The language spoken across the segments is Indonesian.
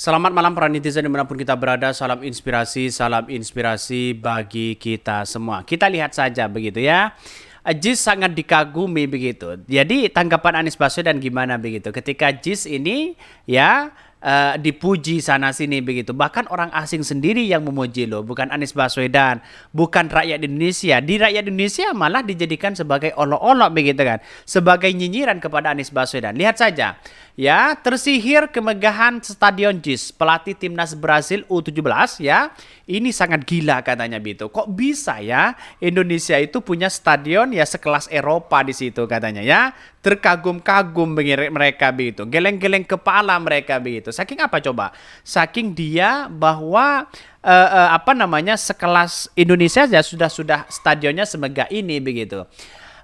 Selamat malam para netizen dimanapun kita berada. Salam inspirasi bagi kita semua. Kita lihat saja begitu ya. Jis sangat dikagumi begitu. Jadi tanggapan Anies Baswedan gimana begitu? Ketika Jis ini ya dipuji sana sini begitu. Bahkan orang asing sendiri yang memuji loh, bukan Anies Baswedan, bukan rakyat Indonesia. Di rakyat Indonesia malah dijadikan sebagai olok-olok begitu kan, sebagai nyinyiran kepada Anies Baswedan. Lihat saja. Ya, tersihir kemegahan Stadion JIS pelatih timnas Brasil U17 ya. Ini sangat gila katanya begitu. Kok bisa ya Indonesia itu punya stadion ya sekelas Eropa di situ katanya ya. Terkagum-kagum mereka begitu. Geleng-geleng kepala mereka begitu. Saking apa coba? Saking dia bahwa sekelas Indonesia ya sudah stadionnya semegah ini begitu.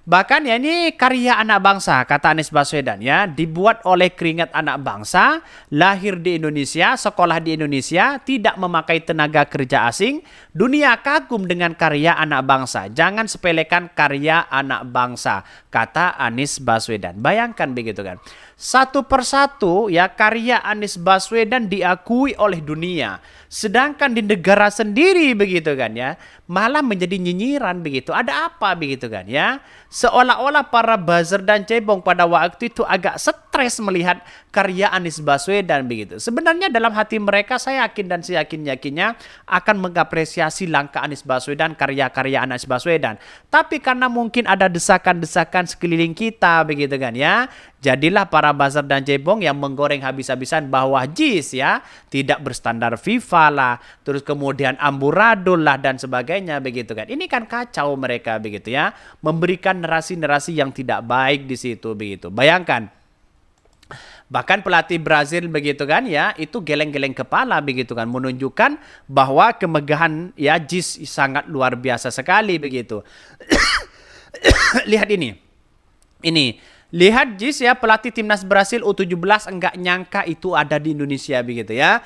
Bahkan ya ini karya anak bangsa, kata Anies Baswedan ya, dibuat oleh keringat anak bangsa, lahir di Indonesia, sekolah di Indonesia, tidak memakai tenaga kerja asing. Dunia kagum dengan karya anak bangsa. Jangan sepelekan karya anak bangsa, kata Anies Baswedan. Bayangkan begitu kan. Satu persatu ya karya Anies Baswedan diakui oleh dunia. Sedangkan di negara sendiri begitu kan ya, malah menjadi nyinyiran begitu. Ada apa begitu kan ya? Seolah-olah para buzzer dan cebong pada waktu itu agak stres melihat karya Anies Baswedan begitu. Sebenarnya dalam hati mereka saya yakin dan seyakin-yakinnya akan mengapresiasi langkah Anies Baswedan, karya-karya Anies Baswedan. Tapi karena mungkin ada desakan-desakan sekeliling kita begitu kan ya, jadilah para buzzer dan cebong yang menggoreng habis-habisan bahwa JIS ya tidak berstandar FIFA lah, terus kemudian amburadul lah dan sebagainya begitu kan. Ini kan kacau mereka begitu ya, memberikan narasi-narasi yang tidak baik di situ begitu. Bayangkan. Bahkan pelatih Brazil begitu kan ya, itu geleng-geleng kepala begitu kan, menunjukkan bahwa kemegahan ya JIS sangat luar biasa sekali begitu. Lihat ini. Lihat JIS ya, pelatih timnas Brasil U17 enggak nyangka itu ada di Indonesia begitu ya.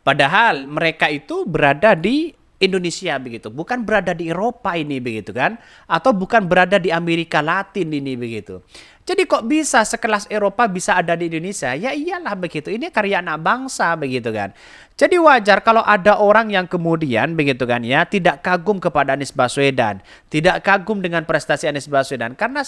Padahal mereka itu berada di Indonesia begitu, bukan berada di Eropa ini begitu kan, atau bukan berada di Amerika Latin ini begitu. Jadi kok bisa sekelas Eropa bisa ada di Indonesia? Ya iyalah begitu. Ini karya anak bangsa begitu kan. Jadi wajar kalau ada orang yang kemudian begitu kan ya tidak kagum kepada Anies Baswedan, tidak kagum dengan prestasi Anies Baswedan karena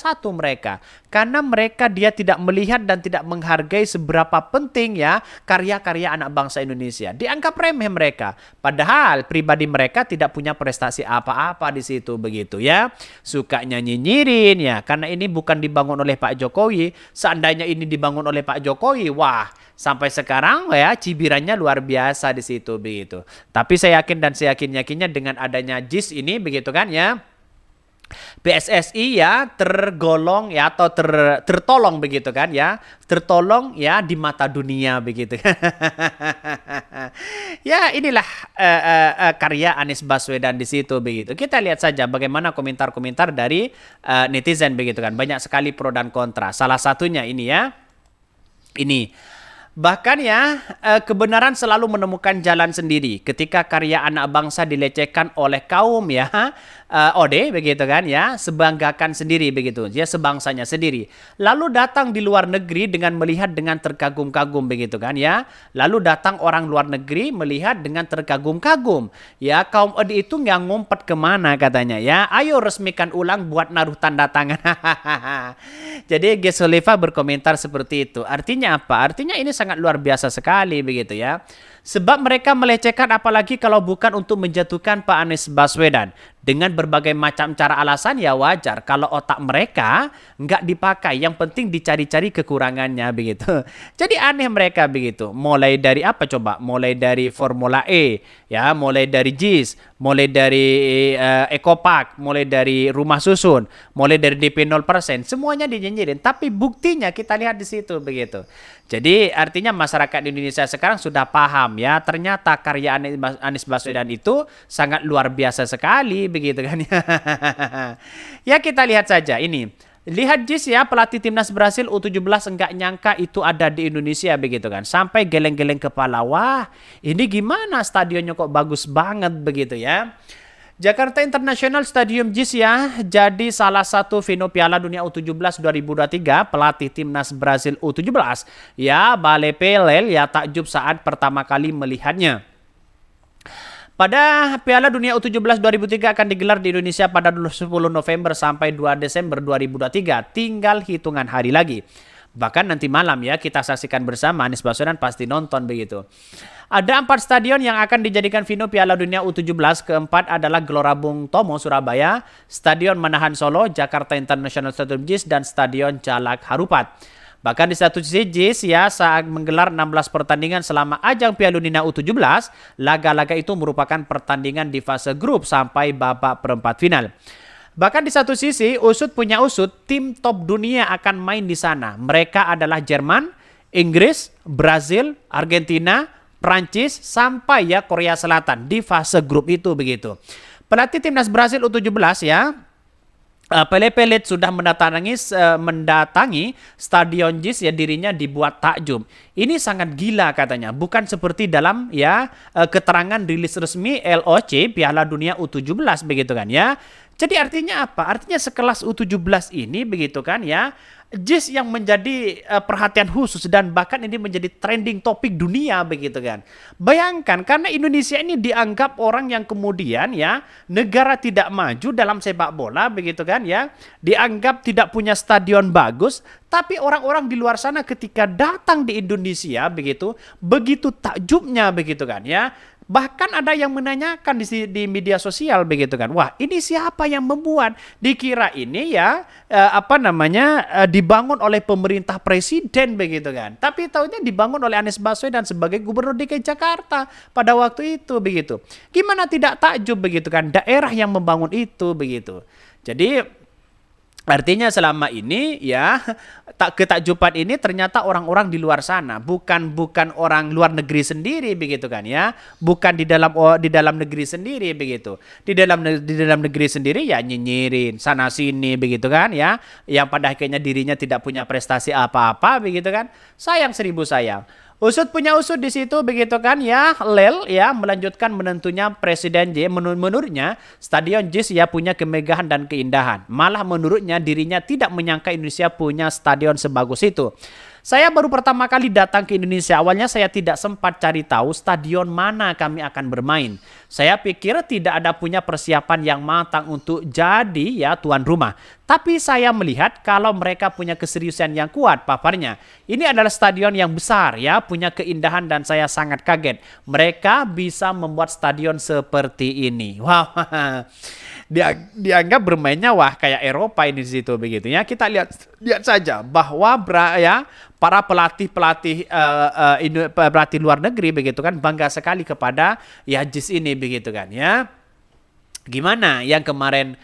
karena mereka dia tidak melihat dan tidak menghargai seberapa penting ya karya-karya anak bangsa Indonesia. Dianggap remeh mereka, padahal pribadi mereka tidak punya prestasi apa-apa di situ begitu ya. Sukanya nyinyirin ya karena ini bukan dibangun oleh Pak Jokowi. Seandainya ini dibangun oleh Pak Jokowi, wah sampai sekarang ya cibirannya luar biasa di situ begitu. Tapi saya yakin dan saya yakinnya dengan adanya JIS ini begitu kan ya, PSSI ya tergolong ya atau tertolong begitu kan ya, tertolong ya di mata dunia begitu. Ya inilah karya Anies Baswedan di situ begitu. Kita lihat saja bagaimana komentar-komentar dari netizen begitu kan. Banyak sekali pro dan kontra. Salah satunya ini ya. Ini bahkan ya, kebenaran selalu menemukan jalan sendiri. Ketika karya anak bangsa dilecehkan oleh kaum ya, OD begitu kan ya, sebanggakan sendiri begitu, ya sebangsanya sendiri. Lalu datang di luar negeri dengan melihat dengan terkagum-kagum begitu kan ya. Lalu datang orang luar negeri melihat dengan terkagum-kagum. Ya kaum OD itu nggak ngumpet kemana katanya ya. Ayo resmikan ulang buat naruh tanda tangan. Jadi Gesoleva berkomentar seperti itu. Artinya apa? Artinya ini sangat luar biasa sekali begitu ya. Sebab mereka melecehkan apalagi kalau bukan untuk menjatuhkan Pak Anies Baswedan. Dengan berbagai macam cara alasan ya wajar kalau otak mereka nggak dipakai. Yang penting dicari-cari kekurangannya begitu. Jadi aneh mereka begitu. Mulai dari apa coba? Mulai dari Formula E, ya, mulai dari JIS, mulai dari Ekopark, mulai dari rumah susun, mulai dari DP 0%, semuanya dinyinyirin. Tapi buktinya kita lihat di situ begitu. Jadi artinya masyarakat Indonesia sekarang sudah paham ya, ternyata karya Anies Baswedan itu sangat luar biasa sekali begitu kan. Ya kita lihat saja ini. Lihat JIS ya, pelatih timnas Brasil U17 enggak nyangka itu ada di Indonesia begitu kan. Sampai geleng-geleng kepala. Wah, ini gimana stadionnya kok bagus banget begitu ya. Jakarta International Stadium JIS ya jadi salah satu venue Piala Dunia U17 2023. Pelatih timnas Brazil U17 ya Bale Pelel ya takjub saat pertama kali melihatnya. Pada Piala Dunia U17 2003 akan digelar di Indonesia pada 10 November sampai 2 Desember 2023. Tinggal hitungan hari lagi. Bahkan nanti malam ya kita saksikan bersama, Anies Baswedan pasti nonton begitu. Ada 4 stadion yang akan dijadikan venue Piala Dunia U17. Keempat adalah Gelora Bung Tomo Surabaya, Stadion Manahan Solo, Jakarta International Stadium JIS, dan Stadion Jalak Harupat. Bahkan di satu sisi JIS ya saat menggelar 16 pertandingan selama ajang Piala Dunia U17, laga-laga itu merupakan pertandingan di fase grup sampai babak perempat final. Bahkan di satu sisi, usut punya usut, tim top dunia akan main di sana. Mereka adalah Jerman, Inggris, Brazil, Argentina, Prancis, sampai ya Korea Selatan di fase grup itu begitu. Pelatih timnas Brazil U17 ya, Pele Pellet sudah mendatangi Stadion JIS ya, dirinya dibuat takjub. Ini sangat gila katanya, bukan seperti dalam ya keterangan rilis resmi LOC Piala Dunia U17 begitu kan ya. Jadi artinya apa? Artinya sekelas U17 ini begitu kan ya, JIS yang menjadi perhatian khusus dan bahkan ini menjadi trending topik dunia begitu kan. Bayangkan karena Indonesia ini dianggap orang yang kemudian ya negara tidak maju dalam sepak bola begitu kan ya, dianggap tidak punya stadion bagus, tapi orang-orang di luar sana ketika datang di Indonesia begitu takjubnya begitu kan ya. Bahkan ada yang menanyakan di media sosial begitu kan. Wah, ini siapa yang membuat? Dikira ini ya dibangun oleh pemerintah presiden begitu kan. Tapi tahunya dibangun oleh Anies Baswedan sebagai Gubernur DKI Jakarta pada waktu itu begitu. Gimana tidak takjub begitu kan? Daerah yang membangun itu begitu. Jadi artinya selama ini ya ketakjuban ini ternyata orang-orang di luar sana, bukan orang luar negeri sendiri begitu kan ya, bukan di dalam negeri sendiri begitu. Di dalam negeri sendiri ya nyinyirin sana sini begitu kan ya, yang pada akhirnya dirinya tidak punya prestasi apa-apa begitu kan. Sayang seribu sayang. Usut punya usut di situ begitu kan ya. Lel ya melanjutkan menentunya Presiden J. Menurutnya Stadion JIS ya punya kemegahan dan keindahan. Malah menurutnya dirinya tidak menyangka Indonesia punya stadion sebagus itu. Saya baru pertama kali datang ke Indonesia. Awalnya saya tidak sempat cari tahu stadion mana kami akan bermain. Saya pikir tidak ada punya persiapan yang matang untuk jadi ya tuan rumah. Tapi saya melihat kalau mereka punya keseriusan yang kuat, paparnya. Ini adalah stadion yang besar ya, punya keindahan dan saya sangat kaget. Mereka bisa membuat stadion seperti ini. Wow. Dianggap bermainnya wah kayak Eropa ini di situ begitu ya. Kita lihat saja bahwa para pelatih luar negeri begitu kan bangga sekali kepada ya JIS ini begitu kan ya. Gimana yang kemarin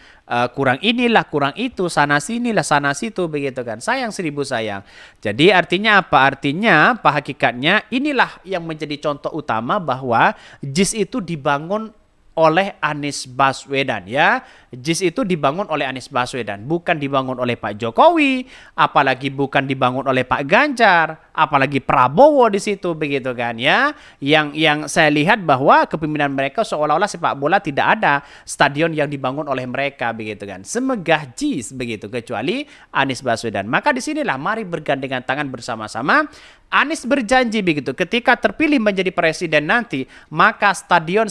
kurang inilah kurang itu, sana sinilah sana situ begitu kan. Sayang seribu sayang. Jadi artinya apa? Artinya hakikatnya inilah yang menjadi contoh utama bahwa JIS itu dibangun oleh Anies Baswedan ya. JIS itu dibangun oleh Anies Baswedan, bukan dibangun oleh Pak Jokowi, apalagi bukan dibangun oleh Pak Ganjar, apalagi Prabowo di situ begitu kan ya. Yang saya lihat bahwa kepemimpinan mereka seolah-olah sepak bola tidak ada stadion yang dibangun oleh mereka begitu kan. Semegah JIS begitu kecuali Anies Baswedan. Maka disinilah mari bergandengan tangan bersama-sama. Anies berjanji begitu ketika terpilih menjadi presiden nanti, maka stadion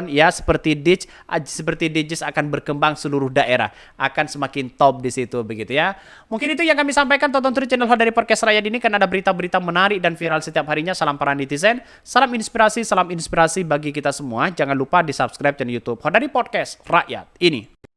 ya seperti DJIS akan berkembang seluruh daerah, akan semakin top di situ begitu ya. Mungkin itu yang kami sampaikan. Tonton terus channel dari Podcast Rakyat ini kan ada berita-berita menarik dan viral setiap harinya. Salam para netizen, salam inspirasi bagi kita semua. Jangan lupa di subscribe channel YouTube dari Podcast Rakyat ini.